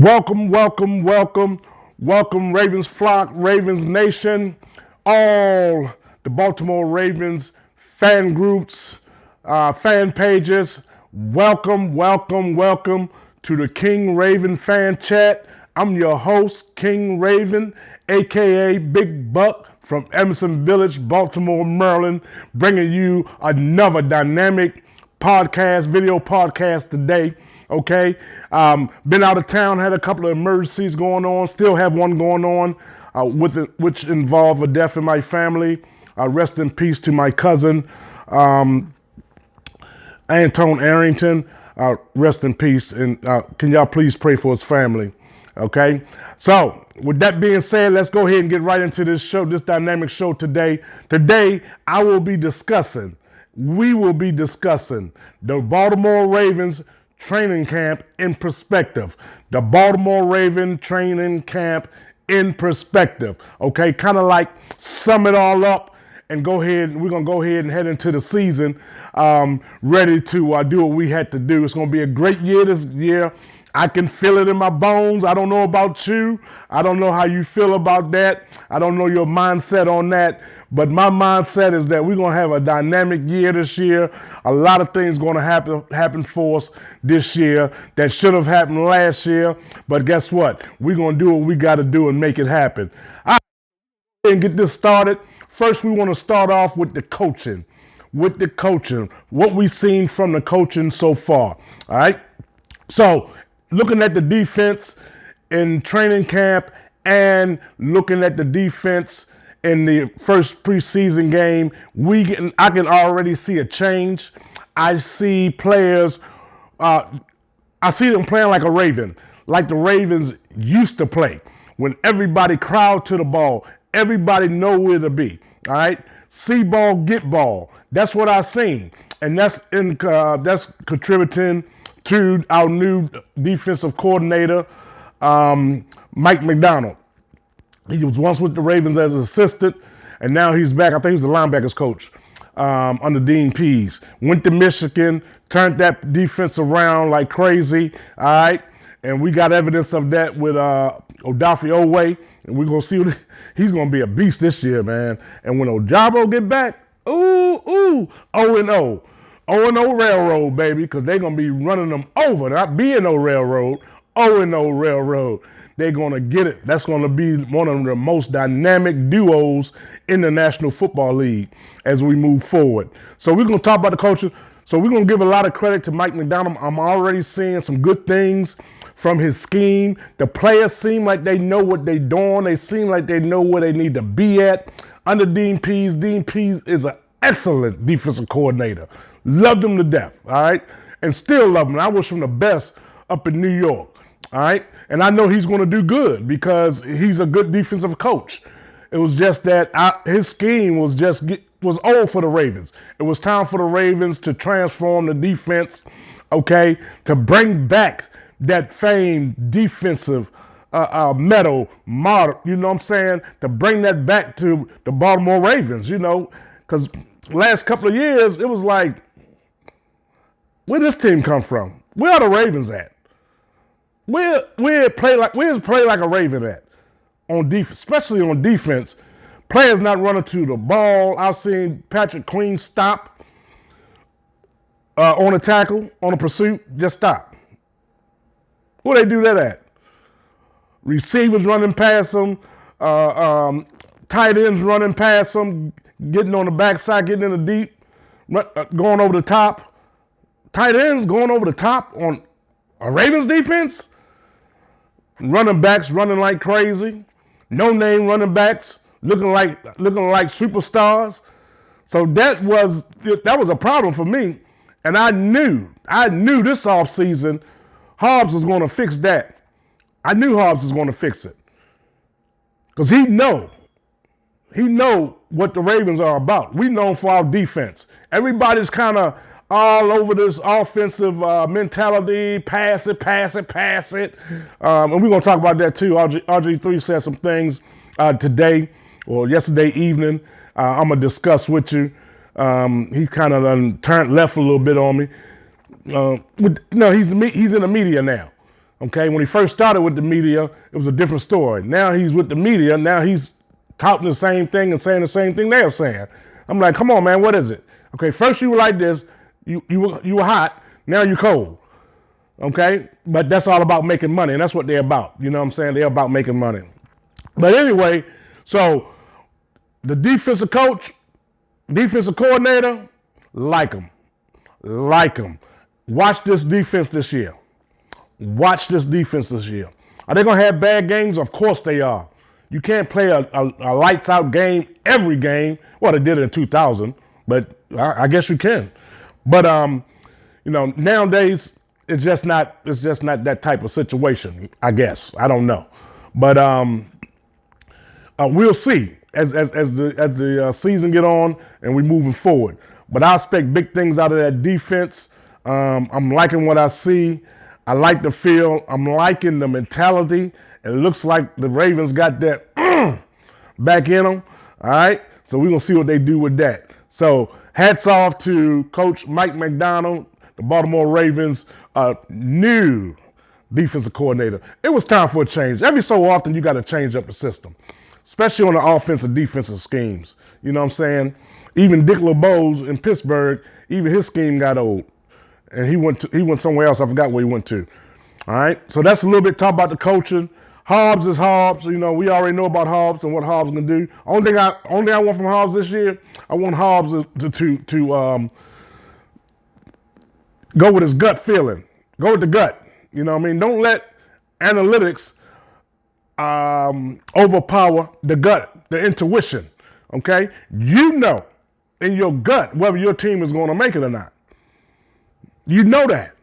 Welcome, welcome, welcome, welcome, Ravens flock, Ravens nation, all the Baltimore Ravens fan groups, fan pages. Welcome, welcome, welcome to the King Raven fan chat. I'm your host, King Raven, aka Big Buck from Emerson Village, Baltimore, Maryland, bringing you another dynamic podcast, video podcast today. Okay, been out of town, had a couple of emergencies going on, still have one going on, which involved a death in my family. Rest in peace to my cousin, Antone Arrington. Rest in peace, and can y'all please pray for his family? Okay, so with that being said, let's go ahead and get right into this show, this dynamic show today. Today, we will be discussing the Baltimore Ravens training camp in perspective. The Baltimore Raven training camp in perspective. Okay, kind of like sum it all up and go ahead. We're gonna go ahead and head into the season, ready to do what we had to do. It's gonna be a great year this year. I can feel it in my bones. I don't know about you. I don't know how you feel about that. I don't know your mindset on that. But my mindset is that we're going to have a dynamic year this year. A lot of things going to happen for us this year that should have happened last year. But guess what? We're going to do what we got to do and make it happen. All right, and get this started. First, we want to start off with the coaching. What we've seen from the coaching so far. All right. So looking at the defense in training camp and looking at the defense in the first preseason game, I can already see a change. I see players, I see them playing like a Raven, like the Ravens used to play, when everybody crowd to the ball, everybody know where to be. All right, see ball, get ball. That's what I've seen, and that's contributing to our new defensive coordinator, Mike Mcdonald. He was once with the Ravens as an assistant, and now he's back. I think he was the linebackers coach under Dean Pease. Went to Michigan, turned that defense around like crazy. All right, and we got evidence of that with Odafe Oweh, and we're gonna see he's gonna be a beast this year, man. And when Ojabo get back, 0-0 railroad, baby, because they're going to be running them over. Not being no railroad, 0-0 railroad. They're going to get it. That's going to be one of the most dynamic duos in the National Football League as we move forward. So we're going to talk about the coaches. So we're going to give a lot of credit to Mike McDonald. I'm already seeing some good things from his scheme. The players seem like they know what they're doing. They seem like they know where they need to be at. Under Dean Pease is an excellent defensive coordinator. Loved him to death, all right? And still love him. I wish him the best up in New York, all right? And I know he's going to do good because he's a good defensive coach. It was just that his scheme was old for the Ravens. It was time for the Ravens to transform the defense, okay, to bring back that famed defensive medal model, you know what I'm saying? To bring that back to the Baltimore Ravens, you know, because last couple of years, it was like, where this team come from? Where are the Ravens at? Where's play like a Raven at on defense, especially on defense? Players not running to the ball. I've seen Patrick Queen stop on a tackle, on a pursuit, just stop. Where they do that at? Receivers running past them, tight ends running past them, getting on the backside, getting in the deep, going over the top. Tight ends going over the top on a Ravens defense. Running backs running like crazy. No name running backs looking like superstars. So that was a problem for me. And I knew this offseason Hobbs was going to fix that. I knew Hobbs was going to fix it. Because he know what the Ravens are about. We know for our defense. Everybody's kind of all over this offensive mentality, pass it. And we're going to talk about that too. RG3 said some things today or yesterday evening I'm going to discuss with you. He kind of turned left a little bit on me. He's in the media now. Okay, when he first started with the media, it was a different story. Now he's with the media. Now he's touting the same thing and saying the same thing they're saying. I'm like, come on, man, what is it? Okay, first you were like this, you were hot, now you're cold. Okay, but that's all about making money, and that's what they're about. You know what I'm saying? They're about making money. But anyway, so the defensive coach, defensive coordinator, like him. Watch this defense this year. Watch this defense this year. Are they going to have bad games? Of course they are. You can't play a lights out game every game. Well, they did it in 2000, but I guess you can. But nowadays it's just not that type of situation. I guess I don't know, but we'll see as the season get on and we moving forward. But I expect big things out of that defense. I'm liking what I see. I like the feel. I'm liking the mentality. It looks like the Ravens got that back in them. All right. So we're going to see what they do with that. So hats off to Coach Mike Mcdonald, the Baltimore Ravens new defensive coordinator. It was time for a change. Every so often you got to change up the system, especially on the offensive defensive schemes. You know what I'm saying? Even Dick LeBeau's in Pittsburgh, even his scheme got old. And he went somewhere else. I forgot where he went to. All right. So that's a little bit talk about the coaching. Hobbs is Hobbs. You know, we already know about Hobbs and what Hobbs can do. Only thing I want from Hobbs this year, I want Hobbs to go with his gut feeling. Go with the gut. You know what I mean? Don't let analytics overpower the gut, the intuition. Okay? You know in your gut whether your team is going to make it or not. You know that.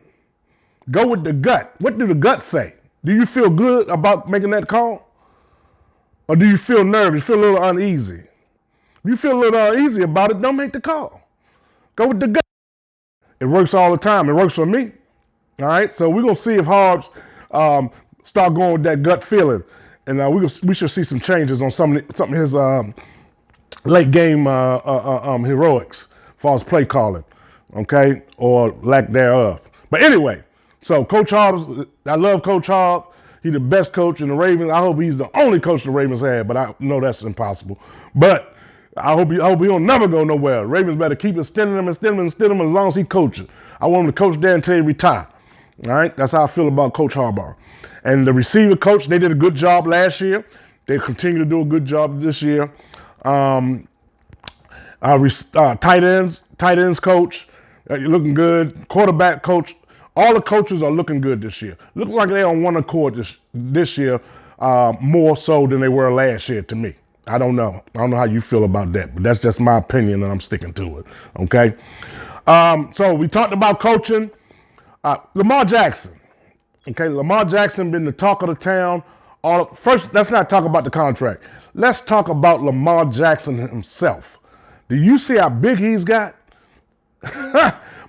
Go with the gut. What do the gut say? Do you feel good about making that call? Or do you feel nervous, feel a little uneasy? If you feel a little uneasy about it, don't make the call. Go with the gut. It works all the time. It works for me. All right? So we're going to see if Hobbs start going with that gut feeling. And we should see some changes on some of his late game heroics as far as play calling. Okay? Or lack thereof. But anyway, so Coach Hobbs, I love Coach Hobbs. He's the best coach in the Ravens. I hope he's the only coach the Ravens had, but I know that's impossible. But I hope he don't never go nowhere. Ravens better keep extending him as long as he coaches. I want him to coach there until he retire. All right? That's how I feel about Coach Harbaugh. And the receiver coach, they did a good job last year. They continue to do a good job this year. Tight ends coach, looking good. Quarterback coach, all the coaches are looking good this year. Look like they're on one accord this year, more so than they were last year to me. I don't know how you feel about that, but that's just my opinion and I'm sticking to it. Okay. So we talked about coaching. Lamar Jackson. Okay. Lamar Jackson been the talk of the town. First, let's not talk about the contract. Let's talk about Lamar Jackson himself. Do you see how big he's got?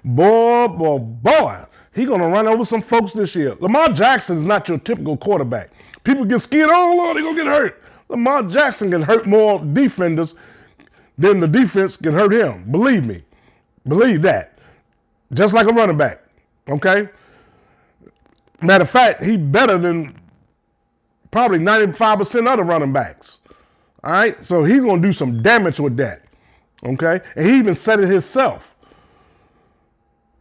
Boy. He's going to run over some folks this year. Lamar Jackson is not your typical quarterback. People get scared. Oh, Lord, they're going to get hurt. Lamar Jackson can hurt more defenders than the defense can hurt him. Believe me. Believe that. Just like a running back. Okay? Matter of fact, he's better than probably 95% of the running backs. All right? So he's going to do some damage with that. Okay? And he even said it himself.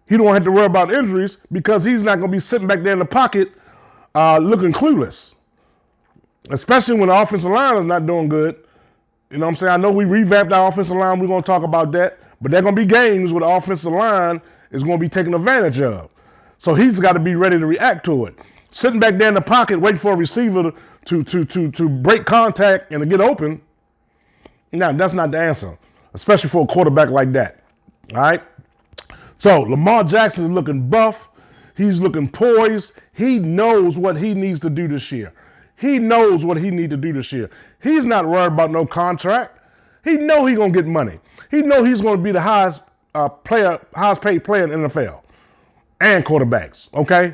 He don't have to worry about injuries because he's not going to be sitting back there in the pocket looking clueless. Especially when the offensive line is not doing good. You know what I'm saying? I know we revamped our offensive line. We're going to talk about that. But there are going to be games where the offensive line is going to be taken advantage of. So he's got to be ready to react to it. Sitting back there in the pocket waiting for a receiver to break contact and to get open, no, that's not the answer. Especially for a quarterback like that. All right? So Lamar Jackson is looking buff. He's looking poised. He knows what he needs to do this year. He's not worried about no contract. He know he's going to get money. He know he's going to be the highest paid player in the NFL and quarterbacks, okay?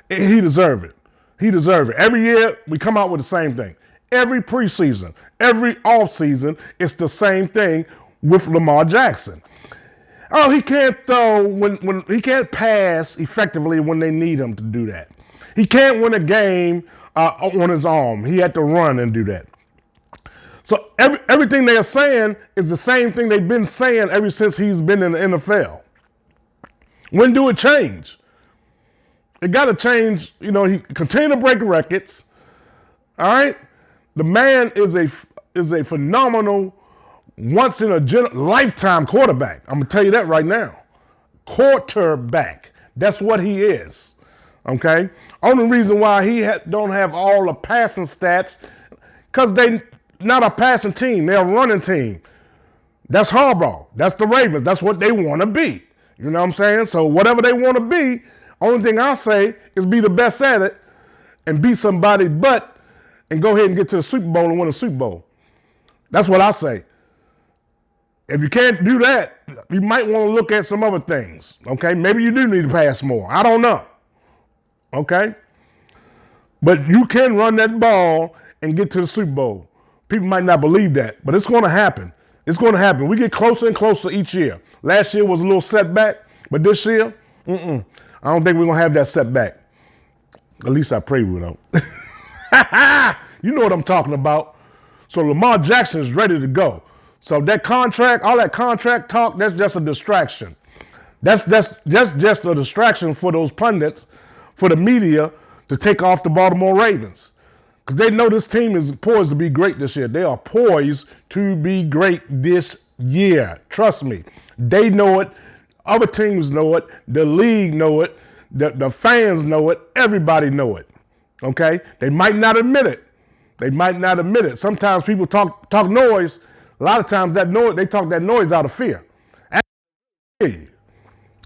He deserves it. Every year, we come out with the same thing. Every preseason, every offseason, it's the same thing with Lamar Jackson. Oh, he can't throw when he can't pass effectively when they need him to do that. He can't win a game on his arm. He had to run and do that. So everything they are saying is the same thing they've been saying ever since he's been in the NFL. When do it change? It got to change. You know, he continue to break records. All right, the man is a phenomenal, once in a lifetime quarterback. I'm gonna tell you that right now. Quarterback. That's what he is. Okay. Only reason why he don't have all the passing stats, because they not a passing team. They're a running team. That's Harbaugh. That's the Ravens. That's what they want to be. You know what I'm saying? So whatever they want to be, only thing I say is be the best at it and beat somebody but and go ahead and get to the Super Bowl and win a Super Bowl. That's what I say. If you can't do that, you might want to look at some other things. Okay? Maybe you do need to pass more. I don't know. Okay? But you can run that ball and get to the Super Bowl. People might not believe that, but it's going to happen. It's going to happen. We get closer and closer each year. Last year was a little setback, but this year, I don't think we're going to have that setback. At least I pray we don't. You know what I'm talking about. So Lamar Jackson is ready to go. So that contract, all that contract talk, that's just a distraction. That's just a distraction for those pundits, for the media to take off the Baltimore Ravens. Because they know this team is poised to be great this year. They are poised to be great this year. Trust me. They know it. Other teams know it. The league know it. The fans know it. Everybody know it. Okay? They might not admit it. They might not admit it. Sometimes people talk noise. A lot of times that noise, they talk that noise out of fear.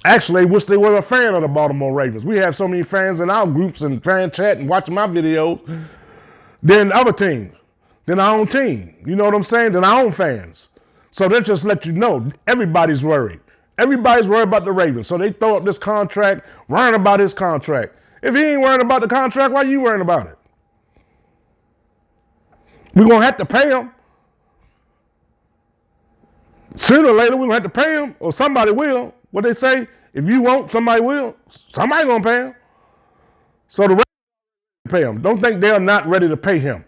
Actually, they wish they were a fan of the Baltimore Ravens. We have so many fans in our groups and fan chat and watching my videos than other teams, than our own team. You know what I'm saying? Than our own fans. So they just let you know, everybody's worried. Everybody's worried about the Ravens. So they throw up this contract, worrying about his contract. If he ain't worrying about the contract, why are you worrying about it? We're going to have to pay him. Sooner or later, we're going to have to pay him, or somebody will. What they say, if you won't, somebody will. Somebody going to pay him. So the Ravens pay him. Don't think they're not ready to pay him.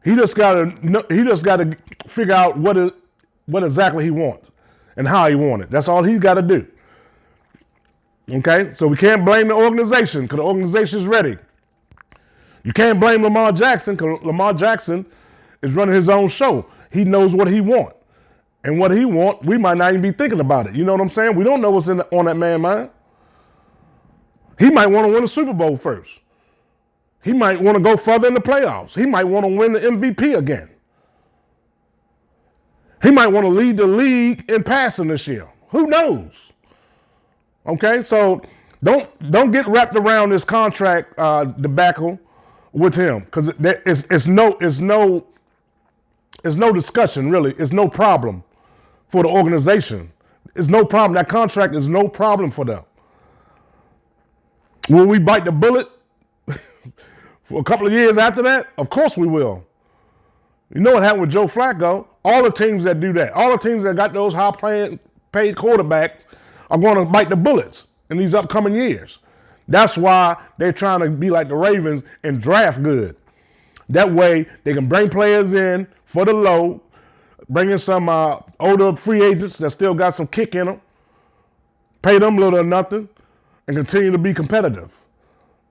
He just got to figure out what exactly he wants and how he wants it. That's all he's got to do. Okay? So we can't blame the organization because the organization is ready. You can't blame Lamar Jackson because Lamar Jackson is running his own show. He knows what he wants. And what he wants, we might not even be thinking about it. You know what I'm saying? We don't know what's on that man's mind. He might want to win a Super Bowl first. He might want to go further in the playoffs. He might want to win the MVP again. He might want to lead the league in passing this year. Who knows? Okay, so don't get wrapped around this contract debacle with him because it's no discussion really. It's no problem for the organization. It's no problem. That contract is no problem for them. Will we bite the bullet for a couple of years after that? Of course we will. You know what happened with Joe Flacco? All the teams that do that, all the teams that got those paid quarterbacks are going to bite the bullets in these upcoming years. That's why they're trying to be like the Ravens and draft good. That way they can bring players in for the low, bring in some older free agents that still got some kick in them, pay them little or nothing, and continue to be competitive.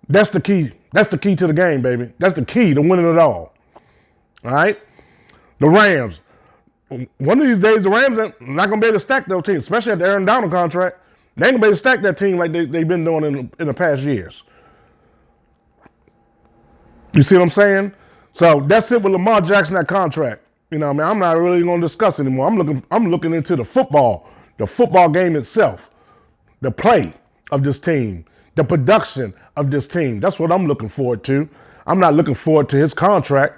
That's the key. That's the key to the game, baby. That's the key to winning it all. All right? The Rams. One of these days, the Rams are not going to be able to stack those teams, especially at the Aaron Donald contract. They ain't going to be able to stack that team like they've been doing in the past years. You see what I'm saying? So that's it with Lamar Jackson, that contract. You know what I mean? I'm not really going to discuss anymore. I'm looking into the football game itself, the play of this team, the production of this team. That's what I'm looking forward to. I'm not looking forward to his contract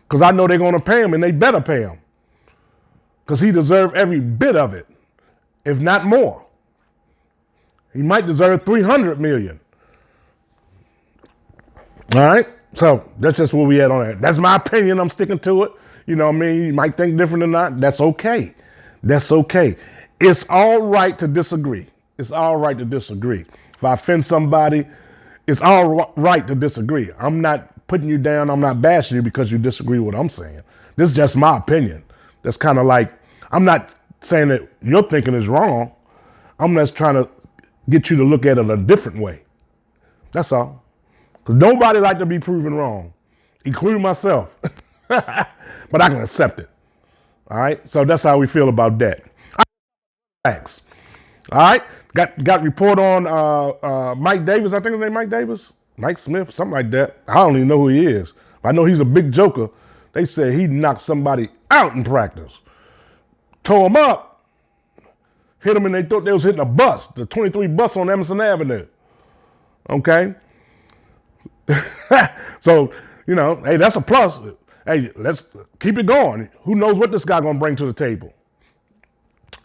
because I know they're going to pay him and they better pay him because he deserves every bit of it, if not more. He might deserve $300 million. All right? So that's just where we at on that. That's my opinion. I'm sticking to it. You know what I mean? You might think different or not. That's okay. That's okay. It's all right to disagree. It's all right to disagree. If I offend somebody, It's all right to disagree. I'm not putting you down. I'm not bashing you because you disagree with what I'm saying. This is just my opinion. That's kind of like, I'm not saying that your thinking is wrong. I'm just trying to get you to look at it a different way. That's all. Because nobody like to be proven wrong, including myself. But I can accept it. All right? So that's how we feel about that. Thanks. All right? Got report on Mike Davis. I think his name Mike Davis. Mike Smith, something like that. I don't even know who he is. I know he's a big joker. They said he knocked somebody out in practice. Tore him up. Hit him and they thought they was hitting a bus. The 23 bus on Emerson Avenue. Okay? So, hey, that's a plus. Hey, let's keep it going. Who knows what this guy gonna bring to the table?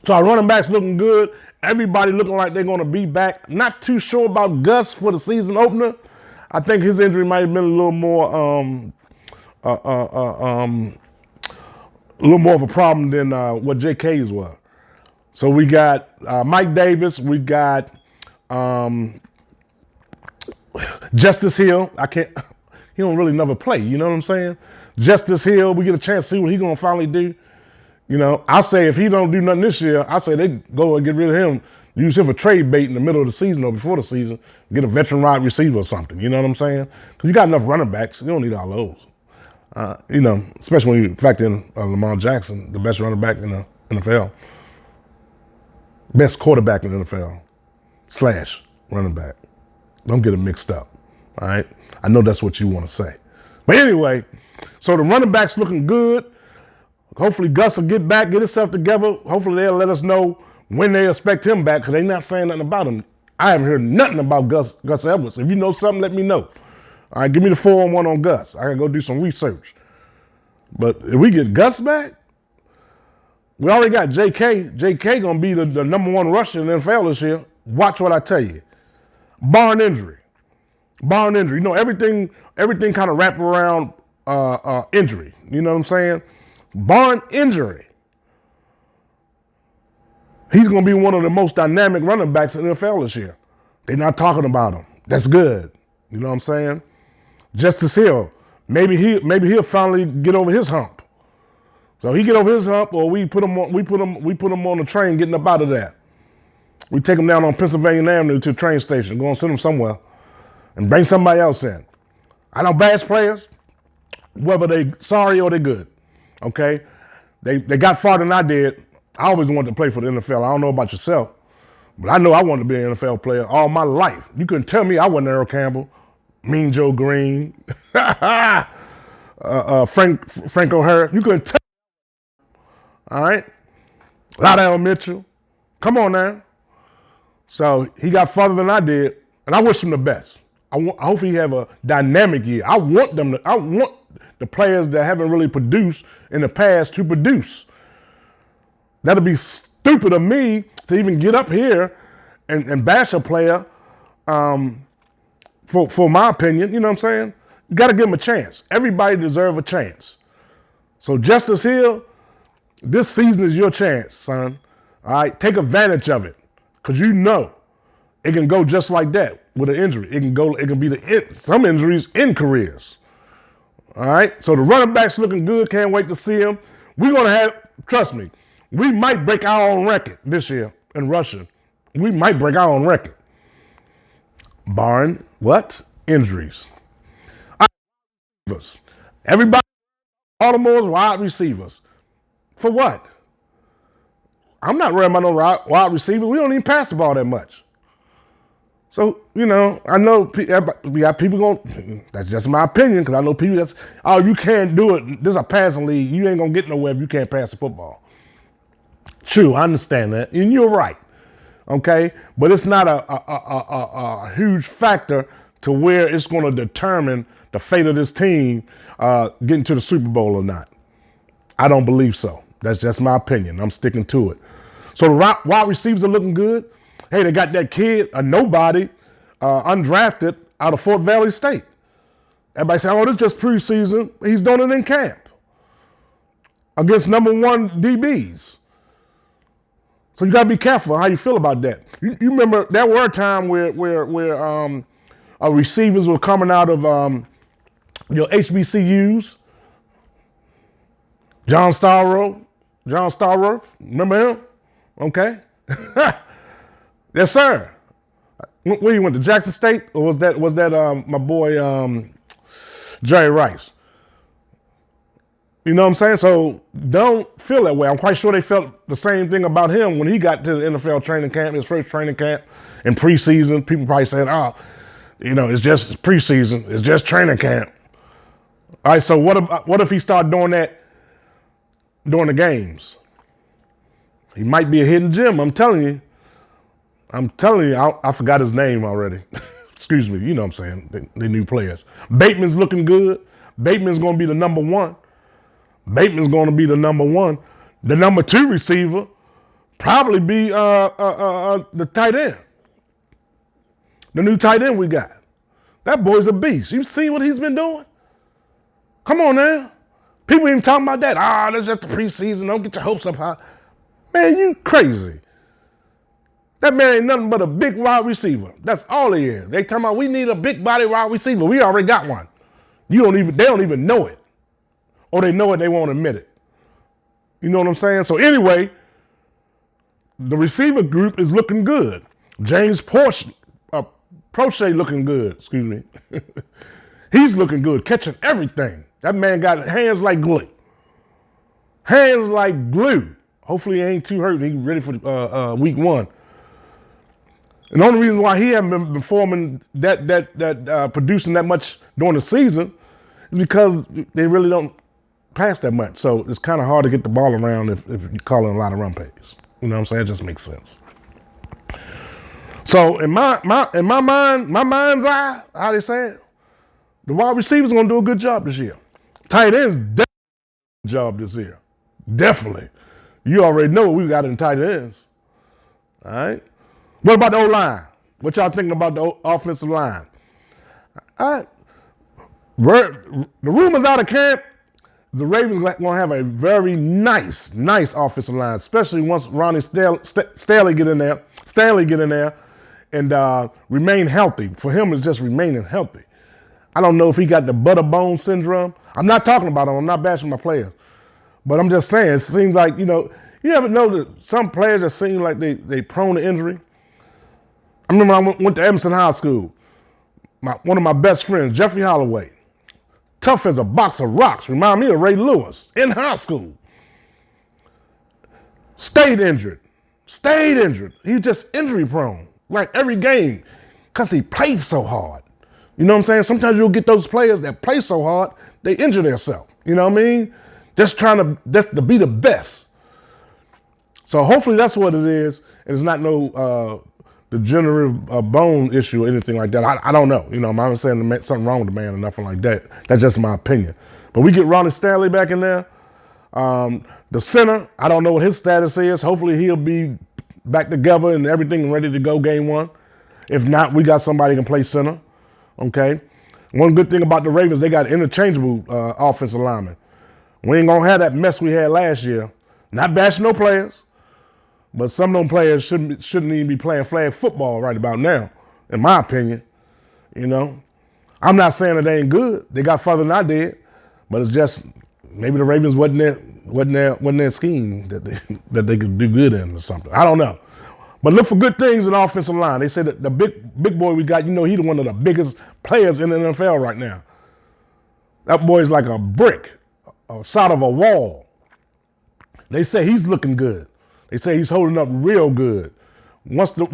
So our running backs looking good. Everybody looking like they're gonna be back. Not too sure about Gus for the season opener. I think his injury might have been a little more of a problem than what JK's was. So we got Mike Davis. We got Justice Hill. He don't really never play. You know what I'm saying? Justice Hill. We get a chance to see what he gonna finally do. I say if he don't do nothing this year, I say they go and get rid of him, use him for trade bait in the middle of the season or before the season, get a veteran wide receiver or something. You know what I'm saying? Because you got enough running backs. You don't need all those. Especially when you factor in Lamar Jackson, the best running back in the NFL. Best quarterback in the NFL / running back. Don't get it mixed up. All right? I know that's what you want to say. But anyway, so the running back's looking good. Hopefully Gus will get back, get himself together. Hopefully they'll let us know when they expect him back because they're not saying nothing about him. I haven't heard nothing about Gus Edwards. If you know something, let me know. All right, give me the 411 on Gus. I got to go do some research. But if we get Gus back, we already got JK. JK going to be the number one rusher in the NFL this year. Watch what I tell you. Barring injury. Everything kind of wrapped around injury. You know what I'm saying? Barring injury, he's going to be one of the most dynamic running backs in the NFL this year. They're not talking about him. That's good. You know what I'm saying? Justice Hill, maybe he'll finally get over his hump. So he get over his hump, or we put him on the train getting up out of that. We take him down on Pennsylvania Avenue to the train station, go and send him somewhere, and bring somebody else in. I know bass players, whether they sorry or they good. Okay, they got farther than I did. I always wanted to play for the NFL. I don't know about yourself, but I know I wanted to be an NFL player all my life. You couldn't tell me I wasn't Earl Campbell, Mean Joe Green, Frank O'Hara. You couldn't tell me. All right, Lydell Mitchell. Come on now. So he got farther than I did, and I wish him the best. I hope he have a dynamic year. I want the players that haven't really produced in the past to produce. That'll be stupid of me to even get up here and bash a player for my opinion. You know what I'm saying? You got to give him a chance. Everybody deserves a chance. So Justice Hill, this season is your chance, son. All right? Take advantage of it because it can go just like that with an injury. It can be some injuries in careers. All right, so the running back's looking good. Can't wait to see him. We're going to have, trust me, we might break our own record this year in rushing. We might break our own record. Barring what? Injuries. Everybody, Baltimore's wide receivers. For what? I'm not worried about no wide receivers. We don't even pass the ball that much. So, I know we got people going, that's just my opinion, because I know people you can't do it. This is a passing league. You ain't going to get nowhere if you can't pass the football. True, I understand that. And you're right. Okay? But it's not a huge factor to where it's going to determine the fate of this team getting to the Super Bowl or not. I don't believe so. That's just my opinion. I'm sticking to it. So the wide receivers are looking good. Hey, they got that kid, a nobody, undrafted out of Fort Valley State. Everybody saying, oh, this is just preseason. He's doing it in camp against number one DBs. So you got to be careful how you feel about that. You remember there were a time where receivers were coming out of your HBCUs. John Starworth, remember him? Okay. Yes, sir. Where you went to Jackson State, or was that my boy Jerry Rice? You know what I'm saying? So don't feel that way. I'm quite sure they felt the same thing about him when he got to the NFL training camp, his first training camp in preseason. People probably saying, "Oh, it's just preseason, it's just training camp." All right. So what if he started doing that during the games? He might be a hidden gem. I'm telling you. I forgot his name already. Excuse me. You know what I'm saying? They new players. Bateman's looking good. Bateman's going to be the number one. The number two receiver probably be the tight end. The new tight end we got. That boy's a beast. You see what he's been doing? Come on now. People even talking about that. That's just the preseason. Don't get your hopes up high. Man, you crazy. That man ain't nothing but a big wide receiver. That's all he is. They talking about we need a big body wide receiver. We already got one. They don't even know it. Or they know it, they won't admit it. You know what I'm saying? So anyway, the receiver group is looking good. James Prochet looking good, excuse me. He's looking good, catching everything. That man got hands like glue. Hands like glue. Hopefully he ain't too hurt. He's ready for week one. And the only reason why he hasn't been performing producing that much during the season is because they really don't pass that much. So it's kind of hard to get the ball around if you're calling a lot of run plays. You know what I'm saying? It just makes sense. So in my mind's eye, how they say it, the wide receivers gonna do a good job this year. Tight ends definitely a good job this year. Definitely. You already know what we got in tight ends. All right. What about the O-line? What y'all thinking about the offensive line? All right. The rumors out of camp, the Ravens going to have a very nice offensive line, especially once Ronnie Stanley get in there and remain healthy. For him, it's just remaining healthy. I don't know if he got the butterbone syndrome. I'm not talking about him. I'm not bashing my players. But I'm just saying, it seems like, you ever know that some players that seem like they prone to injury? I remember I went to Emerson High School. One of my best friends, Jeffrey Holloway, tough as a box of rocks, remind me of Ray Lewis in high school. Stayed injured. He's just injury prone, like every game, because he played so hard. You know what I'm saying? Sometimes you'll get those players that play so hard, they injure themselves. You know what I mean? Just trying to be the best. So hopefully that's what it is. And it's not no degenerative bone issue or anything like that. I don't know. I'm not saying something wrong with the man or nothing like that. That's just my opinion. But we get Ronnie Stanley back in there. The center, I don't know what his status is. Hopefully he'll be back together and everything ready to go game one. If not, we got somebody who can play center. Okay. One good thing about the Ravens, they got interchangeable offensive linemen. We ain't gonna have that mess we had last year. Not bashing no players, but some of them players shouldn't even be playing flag football right about now, in my opinion. I'm not saying that they ain't good. They got further than I did, but it's just maybe the Ravens wasn't their scheme that they could do good in or something. I don't know. But look for good things in the offensive line. They say that the big boy we got, he's one of the biggest players in the NFL right now. That boy's like a brick, a side of a wall. They say he's looking good. They say he's holding up real good. Once the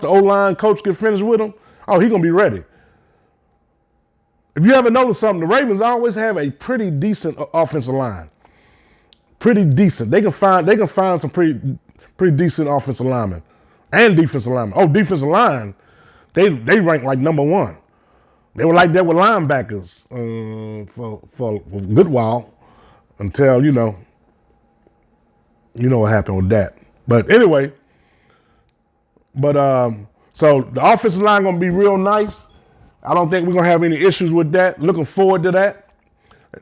O-line coach get finished with him, he's gonna be ready. If you ever noticed something, the Ravens always have a pretty decent offensive line. Pretty decent. They can find some pretty decent offensive linemen and defensive linemen. Defensive line, they rank like number one. They were like that with linebackers for a good while until you know what happened with that. But anyway, so the offensive line gonna be real nice. I don't think we're gonna have any issues with that. Looking forward to that.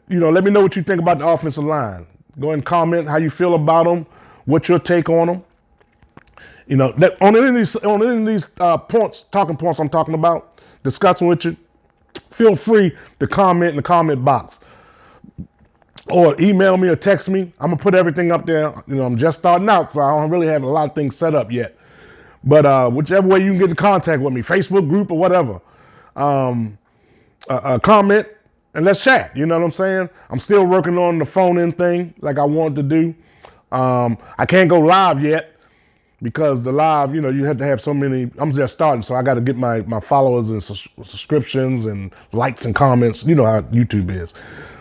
Let me know what you think about the offensive line. Go ahead and comment how you feel about them, what's your take on them. You know, that on any of these points, talking points I'm talking about, discussing with you, feel free to comment in the comment box. Or email me or text me. I'm gonna put everything up there. You know, I'm just starting out, so I don't really have a lot of things set up yet. But whichever way you can get in contact with me, Facebook group or whatever, comment and let's chat. You know what I'm saying? I'm still working on the phone-in thing like I wanted to do. I can't go live yet because the live, you know, you have to have so many. I'm just starting, so I got to get my followers and subscriptions and likes and comments. You know how YouTube is.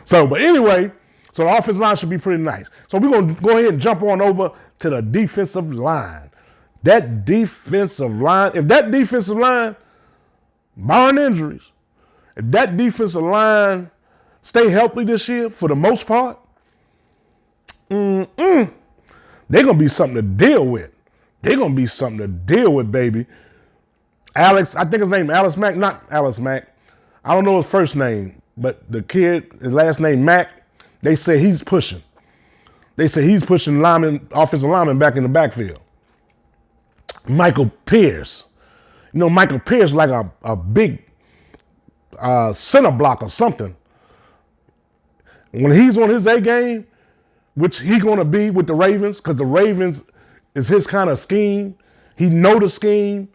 So, but anyway, so the offensive line should be pretty nice. So we're going to go ahead and jump on over to the defensive line. That defensive line, if that defensive line, barring injuries, if that defensive line stay healthy this year for the most part, they're going to be something to deal with. They're going to be something to deal with, baby. Alex, I think his name Alex Mack, not Alex Mack. I don't know his first name, but the kid, his last name Mack, they say he's pushing. They say he's pushing offensive linemen back in the backfield. Michael Pierce. You know, Michael Pierce like a big center block or something. When he's on his A game, which he's going to be with the Ravens, because the Ravens is his kind of scheme. He know the scheme.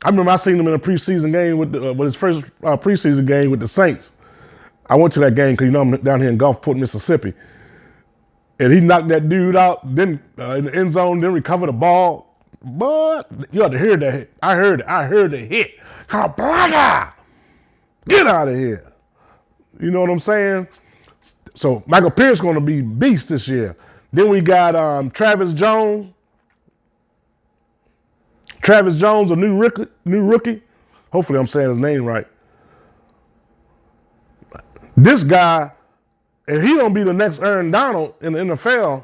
I remember I seen him in a preseason game with his first preseason game with the Saints. I went to that game because, you know, I'm down here in Gulfport, Mississippi. And he knocked that dude out, then in the end zone, then recovered the ball. But you have to hear that hit. I heard the hit. Kablaka! Get out of here. You know what I'm saying? So Michael Pierce going to be beast this year. Then we got Travis Jones. Travis Jones, a new rookie. Hopefully I'm saying his name right. This guy, if he don't be the next Aaron Donald in the NFL,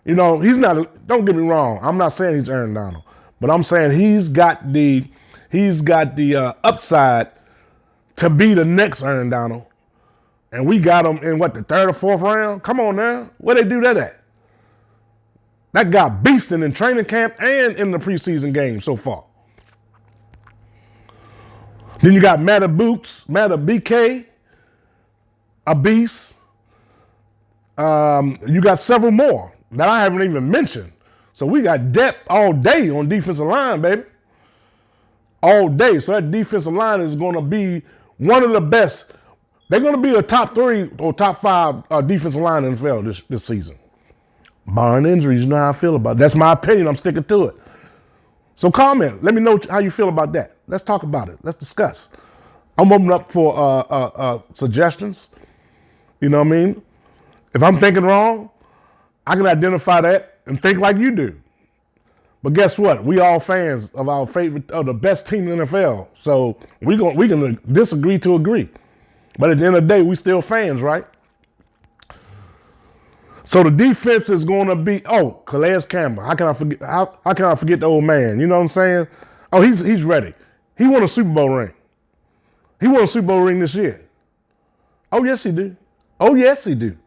you know, he's not, don't get me wrong. I'm not saying he's Aaron Donald, but I'm saying he's got the upside to be the next Aaron Donald. And we got him in what, the third or fourth round? Come on now. Where they do that at? That guy beasting in training camp and in the preseason game so far. Then you got Matta BK, a beast. You got several more that I haven't even mentioned. So we got depth all day on defensive line, baby. All day. So that defensive line is going to be one of the best. They're going to be a top 3 or top 5 defensive line in the NFL this season. Barring injuries, you know how I feel about it. That's my opinion. I'm sticking to it. So comment. Let me know how you feel about that. Let's talk about it. Let's discuss. I'm open up for suggestions. You know what I mean? If I'm thinking wrong, I can identify that and think like you do. But guess what? We all fans of our favorite, of the best team in the NFL. So we can disagree to agree. But at the end of the day, we still fans, right? So the defense is going to be, Calais Campbell. How can I forget the old man? You know what I'm saying? Oh, he's ready. He won a Super Bowl ring. He won a Super Bowl ring this year. Oh, yes, he do. Oh, yes, he do.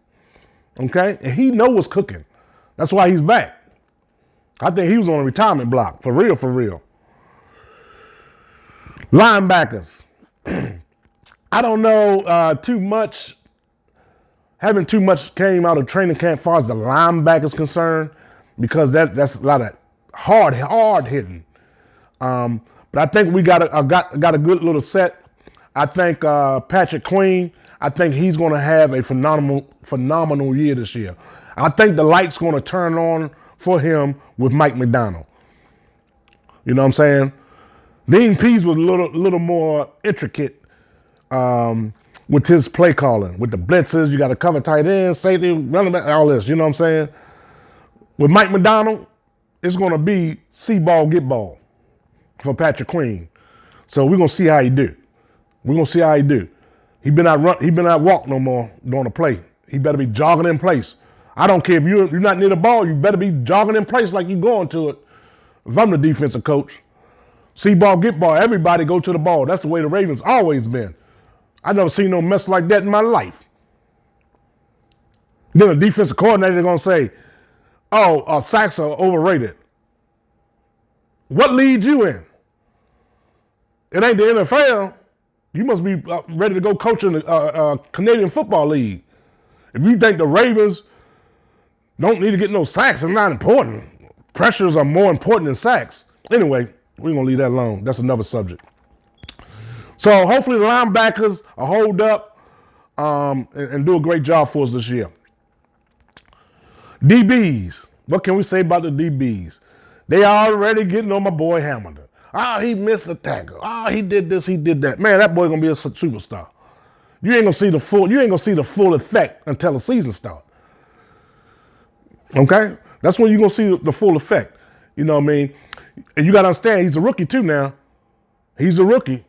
Okay? And he know what's cooking. That's why he's back. I think he was on a retirement block. For real, for real. Linebackers. I don't know too much. Haven't too much came out of training camp as far as the linebackers concerned, because that's a lot of hard hitting. But I think we got a good little set. I think Patrick Queen, I think he's going to have a phenomenal year this year. I think the light's going to turn on for him with Mike Mcdonald. You know what I'm saying? Dean Pease was a little more intricate with his play calling, with the blitzes. You got to cover tight end, safety, running back, all this. You know what I'm saying? With Mike Mcdonald, it's going to be see ball, get ball for Patrick Queen. So we're going to see how he do. We're going to see how he do. He better not walk no more during the play. He better be jogging in place. I don't care if you're not near the ball, you better be jogging in place like you're going to it. If I'm the defensive coach, see ball, get ball, everybody go to the ball. That's the way the Ravens always been. I never seen no mess like that in my life. Then a defensive coordinator going to say, sacks are overrated. What league you in? It ain't the NFL. You must be ready to go coach in the Canadian Football League. If you think the Ravens don't need to get no sacks, it's not important. Pressures are more important than sacks. Anyway, we're going to leave that alone. That's another subject. So hopefully the linebackers will hold up and do a great job for us this year. DBs. What can we say about the DBs? They already getting on my boy Hamilton. He missed a tackle. He did this, he did that. Man, that boy gonna be a superstar. You ain't gonna see the full effect until the season starts. Okay? That's when you're gonna see the full effect. You know what I mean? And you gotta understand, he's a rookie too now. He's a rookie.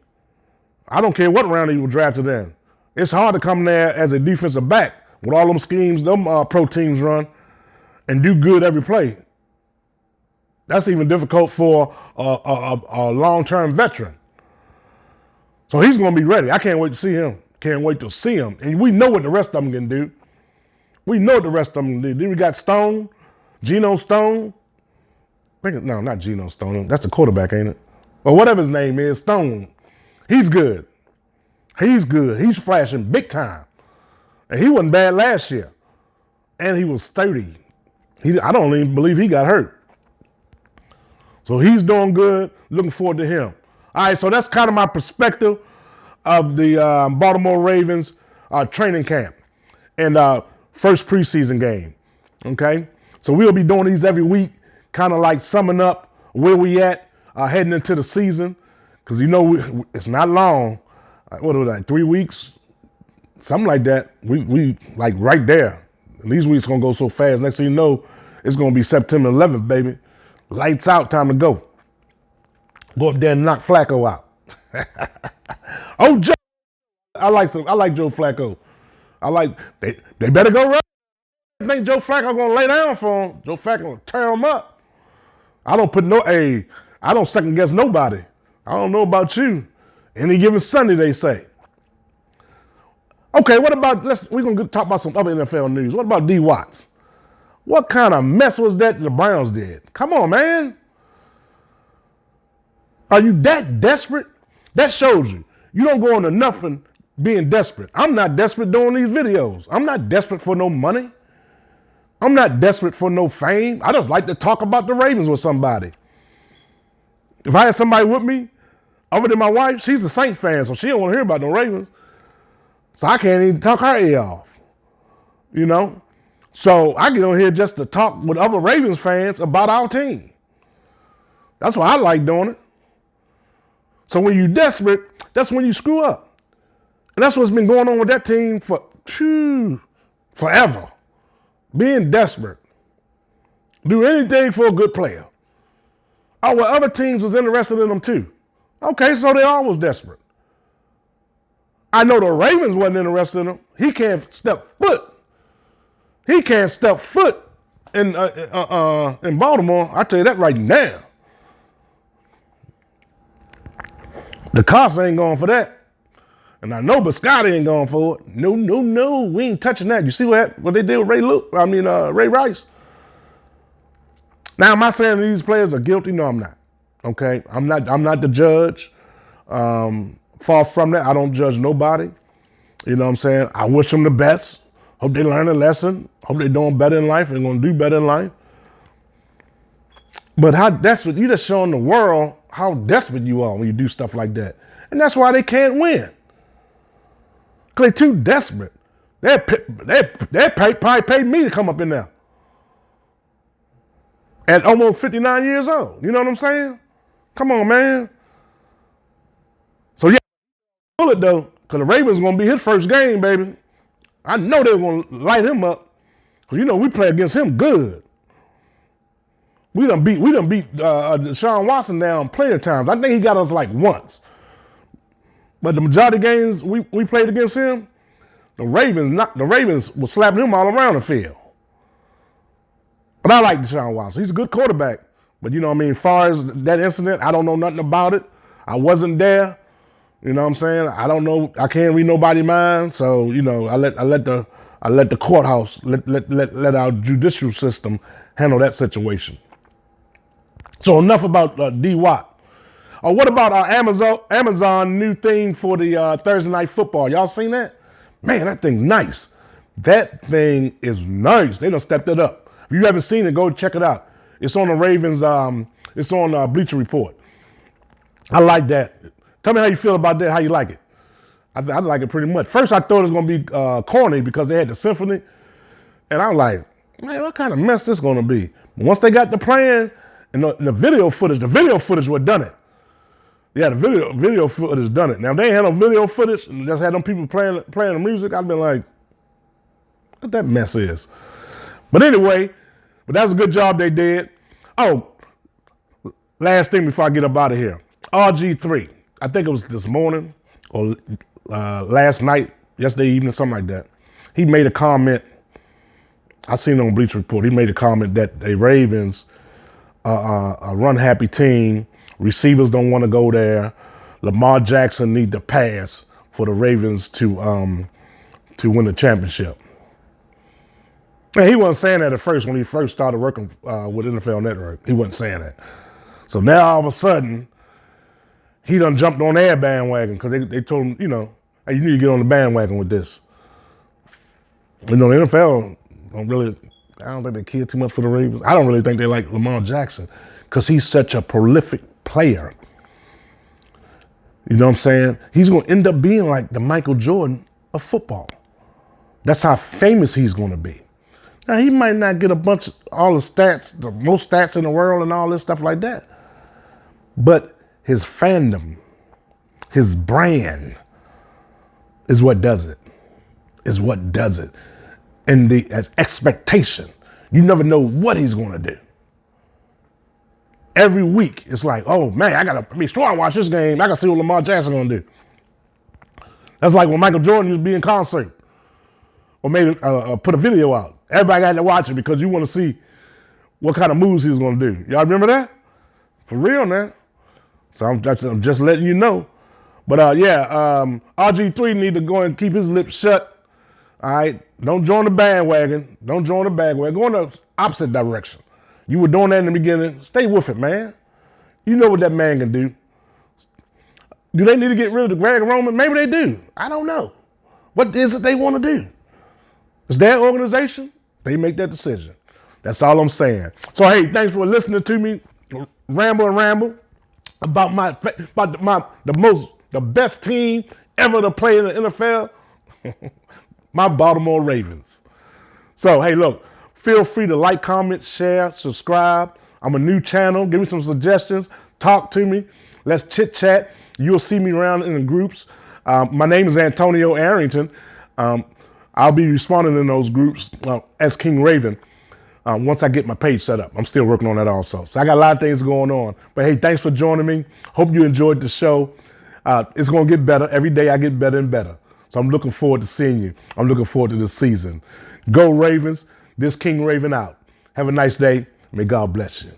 I don't care what round he was drafted in. It's hard to come there as a defensive back with all them schemes them pro teams run and do good every play. That's even difficult for a long-term veteran. So he's going to be ready. I can't wait to see him. Can't wait to see him. And we know what the rest of them can do. We know what the rest of them can do. Then we got Stone, Geno Stone. No, not Geno Stone. That's the quarterback, ain't it? Or whatever his name is, Stone. He's good. He's good. He's flashing big time. And he wasn't bad last year. And he was 30. I don't even believe he got hurt. So he's doing good. Looking forward to him. All right, so that's kind of my perspective of the Baltimore Ravens training camp and first preseason game. Okay? So we'll be doing these every week, kind of like summing up where we at heading into the season. Because, you know, it's not long. What was that, 3 weeks? Something like that. We like right there. And these weeks going to go so fast. Next thing you know, it's going to be September 11th, baby. Lights out, time to go. Go up there and knock Flacco out. Oh, Joe. I like Joe Flacco. They better go run. I think Joe Flacco going to lay down for him. Joe Flacco going to tear him up. I don't second guess nobody. I don't know about you. Any given Sunday, they say. Okay, what about, we're going to talk about some other NFL news. What about D. Watts? What kind of mess was that the Browns did? Come on, man. Are you that desperate? That shows you. You don't go into nothing being desperate. I'm not desperate doing these videos. I'm not desperate for no money. I'm not desperate for no fame. I just like to talk about the Ravens with somebody. If I had somebody with me, other than my wife, she's a Saint fan, so she don't want to hear about no Ravens. So I can't even talk her ear off. You know? So I get on here just to talk with other Ravens fans about our team. That's why I like doing it. So when you're desperate, that's when you screw up. And that's what's been going on with that team for forever. Being desperate. Do anything for a good player. Oh, well, other teams was interested in them too. Okay, so they all was desperate. I know the Ravens wasn't interested in him. He can't step foot. He can't step foot in Baltimore. I tell you that right now. The cost ain't going for that. And I know Biscotti ain't going for it. No. We ain't touching that. You see what they did with Ray Rice? Now, am I saying these players are guilty? No, I'm not. Okay? I'm not the judge. Far from that. I don't judge nobody. You know what I'm saying? I wish them the best. Hope they learn a lesson. Hope they're doing better in life. They're going to do better in life. But how desperate, you just showing the world how desperate you are when you do stuff like that. And that's why they can't win. Because they're too desperate. They'll probably pay me to come up in there. At almost 59 years old. You know what I'm saying? Come on, man. So, yeah, bullet though, because the Ravens going to be his first game, baby. I know they're going to light him up. Because, you know, we play against him good. We done beat Deshaun Watson down plenty of times. I think he got us like once. But the majority of games we played against him, the Ravens were slapping him all around the field. But I like Deshaun Watson. He's a good quarterback. But you know what I mean, as far as that incident, I don't know nothing about it. I wasn't there. You know what I'm saying? I don't know. I can't read nobody's mind. So, you know, I let the courthouse, let our judicial system handle that situation. So enough about D Watt. What about Amazon new thing for the Thursday Night Football? Y'all seen that? Man, that thing nice. That thing is nice. They done stepped it up. If you haven't seen it, go check it out. It's on the Ravens. It's on Bleacher Report. I like that. Tell me how you feel about that. How you like it? I like it pretty much. First, I thought it was gonna be corny because they had the symphony, and I was like, man, what kind of mess this gonna be? But once they got the plan and the video footage would done it. Yeah, the video footage done it. Now, if they ain't had no video footage and just had them people playing the music, I'd been like, what that mess is. But anyway, that was a good job they did. Oh, last thing before I get up out of here. RG3, I think it was this morning or last night, yesterday evening, something like that. He made a comment. I seen it on Bleacher Report. He made a comment that the Ravens a run-happy team. Receivers don't want to go there. Lamar Jackson need to pass for the Ravens to win the championship. And he wasn't saying that at first when he first started working with NFL Network. He wasn't saying that. So now all of a sudden, he done jumped on their bandwagon because they told him, hey, you need to get on the bandwagon with this. The NFL I don't think they care too much for the Ravens. I don't really think they like Lamar Jackson because he's such a prolific player. You know what I'm saying? He's going to end up being like the Michael Jordan of football. That's how famous he's going to be. Now, he might not get all the stats, the most stats in the world and all this stuff like that. But his fandom, his brand is what does it. And as expectation. You never know what he's going to do. Every week, it's like, oh man, I got to make sure I watch this game. I got to see what Lamar Jackson going to do. That's like when Michael Jordan used to be in concert or put a video out. Everybody had to watch it because you want to see what kind of moves he was going to do. Y'all remember that? For real, man. So I'm just letting you know. But RG3 need to go and keep his lips shut. All right, don't join the bandwagon. Go in the opposite direction. You were doing that in the beginning. Stay with it, man. You know what that man can do. Do they need to get rid of the Greg Roman? Maybe they do. I don't know. What is it they want to do? It's their organization. They make that decision. That's all I'm saying. So, hey, thanks for listening to me ramble about the best team ever to play in the NFL. My Baltimore Ravens. So, hey, look, feel free to like, comment, share, subscribe. I'm a new channel. Give me some suggestions. Talk to me. Let's chit chat. You'll see me around in the groups. My name is Antonio Arrington. I'll be responding in those groups as King Raven once I get my page set up. I'm still working on that also. So I got a lot of things going on. But hey, thanks for joining me. Hope you enjoyed the show. It's going to get better. Every day I get better and better. So I'm looking forward to seeing you. I'm looking forward to this season. Go Ravens. This King Raven out. Have a nice day. May God bless you.